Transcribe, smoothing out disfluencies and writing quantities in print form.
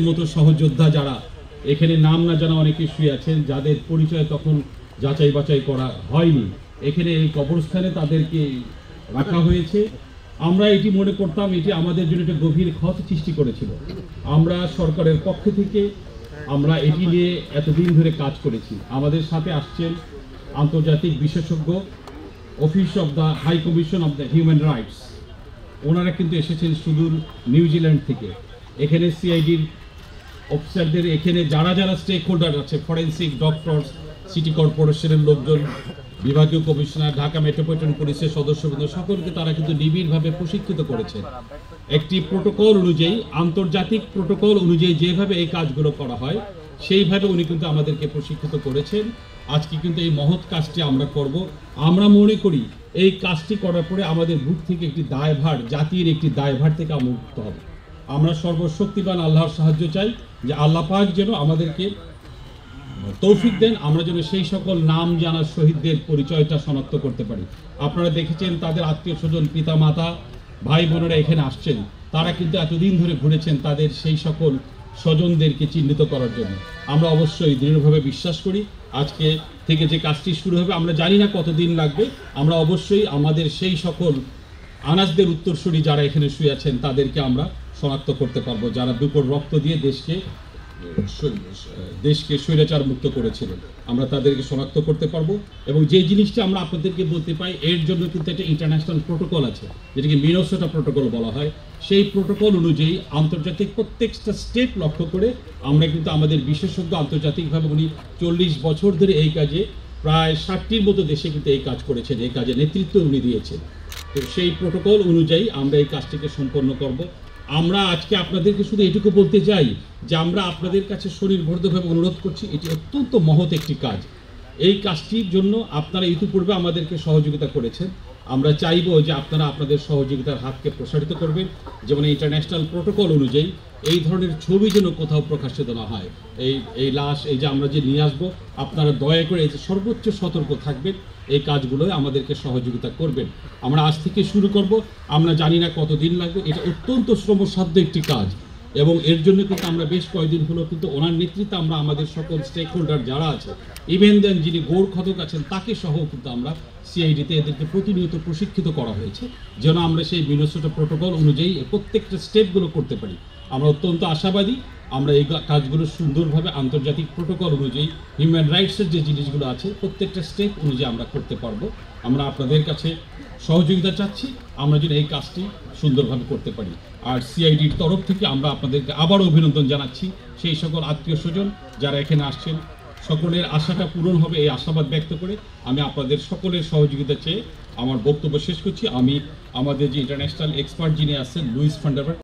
মতো সহযোদ্ধা যারা এখানে নাম না জানা অনেকে শুয়ে আছেন, যাদের পরিচয় তখন যাচাই বাছাই করা হয়নি, এখানে এই কবরস্থানে তাদেরকে রাখা হয়েছে। আমরা এটি মনে করতাম এটি আমাদের জন্য একটা গভীর ক্ষতি সৃষ্টি করেছিল। আমরা সরকারের পক্ষ থেকে আমরা এটি নিয়ে এতদিন ধরে কাজ করেছি। আমাদের সাথে আসছেন আন্তর্জাতিক বিশেষজ্ঞ, office of the high commission of the human rights, ওনারা কিন্তু এসেছেন সুদূর নিউজিল্যান্ড থেকে। এখানে সিআইডির অফিসারদের, এখানে যারা যারা স্টেক হোল্ডার আছে, ফরেন্সিক, ডক্টরস, সিটি কর্পোরেশনের লোকজন, বিভাগীয় কমিশনার, ঢাকা মেট্রোপলিটন পুলিশের সদস্যবৃন্দ, সকলকে তারা কিন্তু নিবিড়ভাবে প্রশিক্ষিত করেছেন। একটি প্রোটোকল অনুযায়ী, আন্তর্জাতিক প্রোটোকল অনুযায়ী যেভাবে এই কাজগুলো করা হয় সেইভাবে উনি কিন্তু আমাদেরকে প্রশিক্ষিত করেছেন। আজকে কিন্তু এই মহৎ কাজটি আমরা করব। আমরা মনে করি এই কাজটি করার পরে আমাদের বুক থেকে একটি দায়ভার, জাতির একটি দায়ভার থেকে আমরা মুক্ত হব। আমরা সর্বশক্তিমান আল্লাহর সাহায্য চাই যে আল্লাহ পাক যেন আমাদেরকে তৌফিক দেন, আমরা যেন সেই সকল নাম জানা শহীদদের পরিচয়টা শনাক্ত করতে পারি। আপনারা দেখেছেন তাদের আত্মীয় স্বজন, পিতা মাতা, ভাই বোনেরা এখানে আসছেন, তারা কিন্তু এতদিন ধরে ঘুরেছেন তাদের সেই সকল স্বজনদেরকে চিহ্নিত করার জন্য। আমরা অবশ্যই দৃঢ়ভাবে বিশ্বাস করি আজকে থেকে যে কাজটি শুরু হবে, আমরা জানি না কতদিন লাগবে, আমরা অবশ্যই আমাদের সেই সকল আনাজদের উত্তরসূরি যারা এখানে শুয়ে আছেন তাদেরকে আমরা শনাক্ত করতে পারবো, যারা দুপুর রক্ত দিয়ে দেশকে স্বৈরাচার মুক্ত করেছিলেন। আমরা তাদেরকে শনাক্ত করতে পারবো। এবং যে জিনিসটা আমরা আপনাদেরকে বলতে পাই, এর জন্য কিন্তু একটা ইন্টারন্যাশনাল প্রোটোকল আছে, যেটাকে মিনেসোটা প্রোটোকল বলা হয়। সেই প্রোটোকল অনুযায়ী আন্তর্জাতিক প্রত্যেকটা স্টেপ লক্ষ্য করে আমরা কিন্তু আমাদের বিশেষজ্ঞ, আন্তর্জাতিকভাবে উনি 40 বছর ধরে এই কাজে, প্রায় 60টির মতো দেশে কিন্তু এই কাজ করেছেন, এই কাজে নেতৃত্ব উনি দিয়েছেন। তো সেই প্রোটোকল অনুযায়ী আমরা এই কাজটিকে সম্পন্ন করব। আমরা আজকে আপনাদেরকে শুধু এটুকু বলতে চাই যে আমরা আপনাদের কাছে স্বনির্ভরভাবে অনুরোধ করছি, এটি অত্যন্ত মহৎ একটি কাজ। এই কাজটির জন্য আপনারা ইতিপূর্বে আমাদেরকে সহযোগিতা করেছেন। আমরা চাইব যে আপনারা আপনাদের সহযোগিতার হাতকে প্রসারিত করবেন, যেমন ইন্টারন্যাশনাল প্রোটোকল অনুযায়ী এই ধরনের ছবি যেন কোথাও প্রকাশিত না হয়। এই লাশ, এই যে আমরা যে নিয়ে আসবো, আপনারা দয়া করে এই যে সর্বোচ্চ সতর্ক থাকবেন, এই কাজগুলোয় আমাদেরকে সহযোগিতা করবেন। আমরা আজ থেকে শুরু করব, আমরা জানি না কতদিন লাগবে, এটা অত্যন্ত শ্রমসাধ্য একটি কাজ। এবং এর জন্য কিন্তু আমরা বেশ কয়েকদিন হলো কিন্তু ওনার নেতৃত্বে আমরা আমাদের সকল স্টেক হোল্ডার যারা আছে, ইভেন দেন যিনি গৌর খতক আছেন তাকে সহ কিন্তু আমরা সিআইডিতে এদেরকে প্রতিনিয়ত প্রশিক্ষিত করা হয়েছে, যেন আমরা সেই মিনেসোটা প্রোটোকল অনুযায়ী প্রত্যেকটা স্টেপগুলো করতে পারি। আমরা অত্যন্ত আশাবাদী আমরা এই কাজগুলো সুন্দরভাবে আন্তর্জাতিক প্রোটোকল অনুযায়ী, হিউম্যান রাইটসের যে জিনিসগুলো আছে প্রত্যেকটা স্টেপ অনুযায়ী আমরা করতে পারবো। আমরা আপনাদের কাছে সহযোগিতা চাচ্ছি, আমরা যেন এই কাজটি সুন্দরভাবে করতে পারি। আর সিআইডির তরফ থেকে আমরা আপনাদেরকে আবারও অভিনন্দন জানাচ্ছি। সেই সকল আত্মীয় স্বজন যারা এখানে আসছেন, সকলের আশাটা পূরণ হবে এই আশাবাদ ব্যক্ত করে আমি আপনাদের সকলের সহযোগিতা চেয়ে আমার বক্তব্য শেষ করছি। আমি আমাদের যে ইন্টারন্যাশনাল এক্সপার্ট যিনি আছেন, লুইস ফান্ডারবার্গ,